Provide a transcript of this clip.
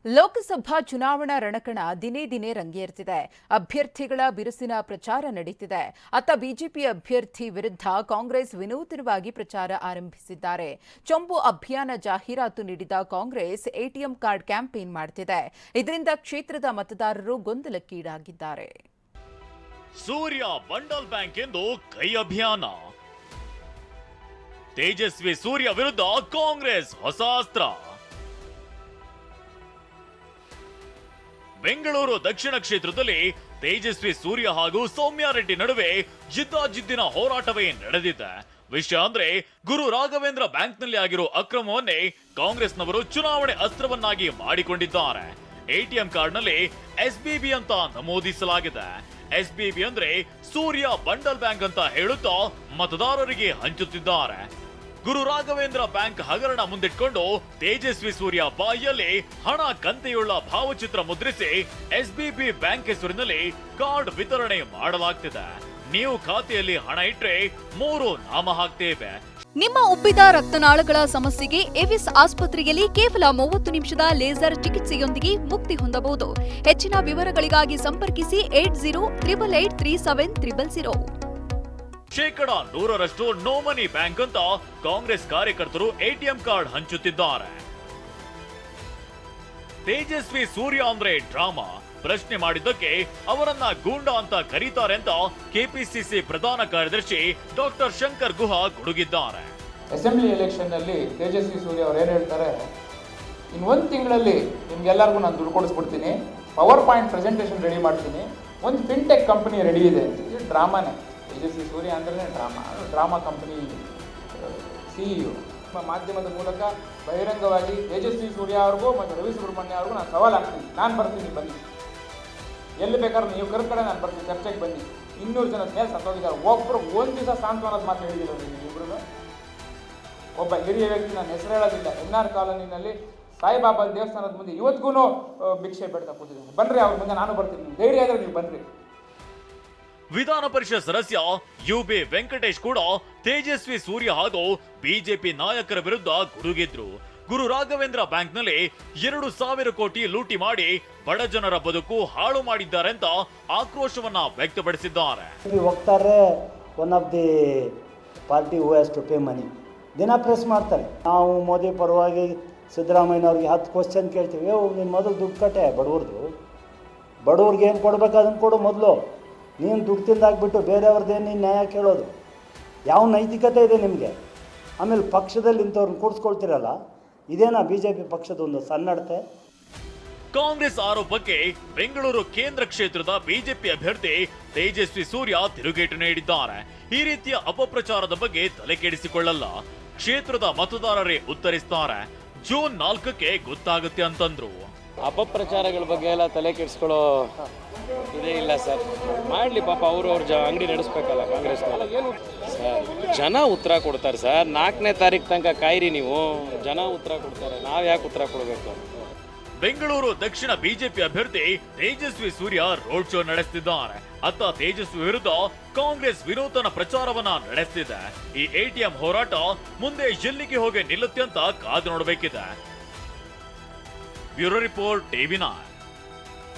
ಲೋಕಸಭಾ ಚುನಾವಣಾ ರಣಕಣ ದಿನೇ ದಿನೇ ರಂಗೇರ್ತಿದೆ. ಅಭ್ಯರ್ಥಿಗಳ ಬಿರುಸಿನ ಪ್ರಚಾರ ನಡೆಯುತ್ತಿದೆ. ಅತ್ತ ಬಿಜೆಪಿ ಅಭ್ಯರ್ಥಿ ವಿರುದ್ಧ ಕಾಂಗ್ರೆಸ್ ವಿನೂತನವಾಗಿ ಪ್ರಚಾರ ಆರಂಭಿಸಿದ್ದಾರೆ. ಚೊಂಬು ಅಭಿಯಾನ ಜಾಹೀರಾತು ನೀಡಿದ ಕಾಂಗ್ರೆಸ್ ಎಟಿಎಂ ಕಾರ್ಡ್ ಕ್ಯಾಂಪೇನ್ ಮಾಡುತ್ತಿದೆ. ಇದರಿಂದ ಕ್ಷೇತ್ರದ ಮತದಾರರು ಗೊಂದಲಕ್ಕೀಡಾಗಿದ್ದಾರೆ. ಸೂರ್ಯ ಬಂಡಲ್ ಬ್ಯಾಂಕ್ ಎಂದು ಕೈ ಅಭಿಯಾನ. ತೇಜಸ್ವಿ ಸೂರ್ಯ ವಿರುದ್ಧ ಕಾಂಗ್ರೆಸ್ ಹೊಸ ಅಸ್ತ್ರ. ಬೆಂಗಳೂರು ದಕ್ಷಿಣ ಕ್ಷೇತ್ರದಲ್ಲಿ ತೇಜಸ್ವಿ ಸೂರ್ಯ ಹಾಗೂ ಸೌಮ್ಯ ರೆಡ್ಡಿ ನಡುವೆ ಜಿದ್ದಾಜಿದ್ದಿನ ಹೋರಾಟವೇ ನಡೆದಿದೆ. ವಿಷಯ ಅಂದ್ರೆ ಗುರು ರಾಘವೇಂದ್ರ ಬ್ಯಾಂಕ್ನಲ್ಲಿ ಆಗಿರೋ ಅಕ್ರಮವನ್ನೇ ಕಾಂಗ್ರೆಸ್ನವರು ಚುನಾವಣೆ ಅಸ್ತ್ರವನ್ನಾಗಿ ಮಾಡಿಕೊಂಡಿದ್ದಾರೆ. ಎಟಿಎಂ ಕಾರ್ಡ್ನಲ್ಲಿ ಎಸ್ಬಿಬಿ ಅಂತ ನಮೂದಿಸಲಾಗಿದೆ. ಎಸ್ಬಿಬಿ ಅಂದ್ರೆ ಸೂರ್ಯ ಬಂಡಲ್ ಬ್ಯಾಂಕ್ ಅಂತ ಹೇಳುತ್ತಾ ಮತದಾರರಿಗೆ ಹಂಚುತ್ತಿದ್ದಾರೆ. ಗುರು ರಾಘವೇಂದ್ರ ಬ್ಯಾಂಕ್ ಹಗರಣ ಮುಂದಿಟ್ಕೊಂಡು ತೇಜಸ್ವಿ ಸೂರ್ಯ ಬಾಯಿಯಲ್ಲಿ ಹಣ ಕಂತೆಯುಳ್ಳ ಭಾವಚಿತ್ರ ಮುದ್ರಿಸಿ ಎಸ್ಬಿಬಿ ಬ್ಯಾಂಕ್ ಹೆಸರಿನಲ್ಲಿ ಕಾರ್ಡ್ ವಿತರಣೆ ಮಾಡಲಾಗ್ತಿದೆ. ನೀವು ಖಾತೆಯಲ್ಲಿ ಹಣ ಇಟ್ರೆ 3 ನಾಮ ಹಾಕ್ತೇವೆ. ನಿಮ್ಮ ಉಬ್ಬಿದ ರಕ್ತನಾಳಗಳ ಸಮಸ್ಯೆಗೆ ಎವಿಸ್ ಆಸ್ಪತ್ರೆಯಲ್ಲಿ ಕೇವಲ 30 ನಿಮಿಷದ ಲೇಸರ್ ಚಿಕಿತ್ಸೆಯೊಂದಿಗೆ ಮುಕ್ತಿ ಹೊಂದಬಹುದು. ಹೆಚ್ಚಿನ ವಿವರಗಳಿಗಾಗಿ ಸಂಪರ್ಕಿಸಿ 8088837300. 100% ನೋ ಮನಿ ಬ್ಯಾಂಕ್ ಅಂತ ಕಾಂಗ್ರೆಸ್ ಕಾರ್ಯಕರ್ತರು ಎಟಿಎಂ ಕಾರ್ಡ್ ಹಂಚುತ್ತಿದ್ದಾರೆ. ತೇಜಸ್ವಿ ಸೂರ್ಯ ಅಂದ್ರೆ ಡ್ರಾಮಾ ಪ್ರಶ್ನೆ ಮಾಡಿದ್ದಕ್ಕೆ ಅವರನ್ನ ಗೂಂಡಾ ಅಂತ ಕರೀತಾರೆ ಅಂತ ಕೆಪಿಸಿಸಿ ಪ್ರಧಾನ ಕಾರ್ಯದರ್ಶಿ ಡಾಕ್ಟರ್ ಶಂಕರ್ ಗುಹಾ ಗುಡುಗಿದ್ದಾರೆ. ಅಸೆಂಬ್ಲಿ ಎಲೆಕ್ಷನ್ ನಲ್ಲಿ ತೇಜಸ್ವಿ ಸೂರ್ಯ ಅವರು ಏನ್ ಹೇಳ್ತಾರೆ, ಇನ್ನು 1 ತಿಂಗಳಲ್ಲಿ ನಿಮ್ಗೆಲ್ಲರಿಗೂ ನಾನು ದುಡ್ಡು ಕೊಡಿಸ್ಬಿಡ್ತೀನಿ, ಪವರ್ ಪಾಯಿಂಟ್ ಪ್ರೆಸೆಂಟೇಷನ್ ರೆಡಿ ಮಾಡ್ತೀನಿ, ಒಂದು ಫಿನ್ಟೆಕ್ ಕಂಪನಿ ರೆಡಿ ಇದೆ. ಇದು ಡ್ರಾಮಾನೇ. ತೇಜಸ್ವಿ ಸೂರ್ಯ ಅಂದ್ರೆ ಡ್ರಾಮಾ ಕಂಪನಿ ಸಿಇಒ. ಮಾಧ್ಯಮದ ಮೂಲಕ ಬಹಿರಂಗವಾಗಿ ತೇಜಸ್ವಿ ಸೂರ್ಯ ಅವ್ರಿಗೂ ಮತ್ತು ರವಿ ಸುಬ್ರಹ್ಮಣ್ಯ ಅವ್ರಿಗೂ ನಾನು ಸವಾಲು ಹಾಕ್ತೀನಿ, ನಾನು ಬರ್ತೀನಿ, ಬನ್ನಿ, ಎಲ್ಲಿ ಬೇಕಾದ್ರೂ ನೀವು ಕರೆದ ನಾನು ಬರ್ತೀನಿ, ಚರ್ಚೆಗೆ ಬನ್ನಿ. 200 ಜನ ಮೇಲೆ ಸತ್ತೋಗಿದ್ದಾರೆ. ಒಬ್ಬರು ಒಂದು ದಿವಸ ಸಾಂತ್ವನದ ಮಾತು ಹೇಳಿದಿಲ್ಲ. ಇಬ್ಬರು ಒಬ್ಬ ಹಿರಿಯ ವ್ಯಕ್ತಿ, ನಾನು ಹೆಸರು ಹೇಳೋದಿಲ್ಲ, NR ಕಾಲೋನಿನಲ್ಲಿ ಸಾಯಿಬಾಬಾ ದೇವಸ್ಥಾನದ ಮುಂದೆ ಇವತ್ತಿಗೂ ಭಿಕ್ಷೆ ಬೇಡ್ತಾ ಕೂತಿದ್ದೀನಿ. ಬನ್ರಿ, ಅವ್ರ ಮುಂದೆ ನಾನು ಬರ್ತೀನಿ, ಧೈರ್ಯ ಆದ್ರೆ ನೀವು ಬನ್ರಿ. ವಿಧಾನ ಪರಿಷತ್ ಸದಸ್ಯ ಯುಬಿ ವೆಂಕಟೇಶ್ ಕೂಡ ತೇಜಸ್ವಿ ಸೂರ್ಯ ಹಾಗೂ ಬಿಜೆಪಿ ನಾಯಕರ ವಿರುದ್ಧ ಗುಡುಗಿದ್ರು. ಗುರು ರಾಘವೇಂದ್ರ ಬ್ಯಾಂಕ್ನಲ್ಲಿ 2,000 ಕೋಟಿ ಲೂಟಿ ಮಾಡಿ ಬಡ ಜನರ ಬದುಕು ಹಾಳು ಮಾಡಿದ್ದಾರೆ ಅಂತ ಆಕ್ರೋಶವನ್ನ ವ್ಯಕ್ತಪಡಿಸಿದ್ದಾರೆ. ಹೋಗ್ತಾರೆ, one of the party who has to pay money. ದಿನ ಪ್ರೆಸ್ ಮಾಡ್ತಾರೆ. ನಾವು ಮೋದಿ ಪರವಾಗಿ ಸಿದ್ದರಾಮಯ್ಯನವ್ರಿಗೆ 10 ಕ್ವಶನ್ ಕೇಳ್ತೀವಿ. ನೀನು ಮೊದಲು ದುಡ್ಡು ಕಟ್ಟೆ, ಬಡವ್ರಿಗೆ ಏನು ಕೊಡ್ಬೇಕು ಅದನ್ನು ಕೊಡು ಮೊದಲು. ನೀನು ದುಡ್ಡು ತಿಂದಾಕ್ಬಿಟ್ಟು ಬೇರೆಯವ್ರದ್ದೇನು ನೀನು ನ್ಯಾಯ ಕೇಳೋದು? ಯಾವ ನೈತಿಕತೆ ಇದೆ ನಿಮಗೆ? ಆಮೇಲೆ ಪಕ್ಷದಲ್ಲಿ ಇಂಥವ್ರನ್ನ ಕೂಡಿಸ್ಕೊಳ್ತಿರಲ್ಲ, ಇದೇನಾ ಬಿಜೆಪಿ ಪಕ್ಷದ ಒಂದು ಸನ್ನಡತೆ? ಕಾಂಗ್ರೆಸ್ ಆರೋಪಕ್ಕೆ ಬೆಂಗಳೂರು ಕೇಂದ್ರ ಕ್ಷೇತ್ರದ ಬಿಜೆಪಿ ಅಭ್ಯರ್ಥಿ ತೇಜಸ್ವಿ ಸೂರ್ಯ ತಿರುಗೇಟು ನೀಡಿದ್ದಾರೆ. ಈ ರೀತಿಯ ಅಪಪ್ರಚಾರದ ಬಗ್ಗೆ ತಲೆ ಕೆಡಿಸಿಕೊಳ್ಳಲ್ಲ, ಕ್ಷೇತ್ರದ ಮತದಾರರೇ ಉತ್ತರಿಸ್ತಾರೆ, ಜೂನ್ 4ಕ್ಕೆ ಗೊತ್ತಾಗುತ್ತೆ ಅಂತಂದ್ರು. ಅಪಪ್ರಚಾರಗಳ ಬಗ್ಗೆ ಎಲ್ಲ ತಲೆ ಕೆಡಿಸ್ಕೊಳ್ಳೋ ಇದೇ ಇಲ್ಲ ಸರ್. ಮಾಡಲಿ ಪಾಪ, ಅವ್ರ ಅಂಗಡಿ ನಡೆಸ್ಬೇಕಲ್ಲ ಕಾಂಗ್ರೆಸ್ನಲ್ಲ. ಸರ್ ಜನ ಉತ್ತರ ಕೊಡ್ತಾರೆ ಸರ್. 4ನೇ ತಾರೀಕು ತನಕ ಕಾಯಿರಿ ನೀವು, ಜನ ಉತ್ತರ ಕೊಡ್ತಾರೆ, ನಾವು ಯಾಕೆ ಉತ್ತರ ಕೊಡಬೇಕು? ಬೆಂಗಳೂರು ದಕ್ಷಿಣ ಬಿಜೆಪಿ ಅಭ್ಯರ್ಥಿ ತೇಜಸ್ವಿ ಸೂರ್ಯ ರೋಡ್ ಶೋ ನಡೆಸುತ್ತಿದ್ದಾರೆ. ಅತ್ತ ತೇಜಸ್ವಿ ವಿರುದ್ಧ ಕಾಂಗ್ರೆಸ್ ವಿನೂತನ ಪ್ರಚಾರವನ್ನ ನಡೆಸುತ್ತಿದೆ. ಈ ಎಟಿಎಂ ಹೋರಾಟ ಮುಂದೆ ಎಲ್ಲಿಗೆ ಹೋಗಿ ನಿಲ್ಲುತ್ತೆ ಅಂತ ಕಾದು ನೋಡಬೇಕಿದೆ. Bureau report, TV9.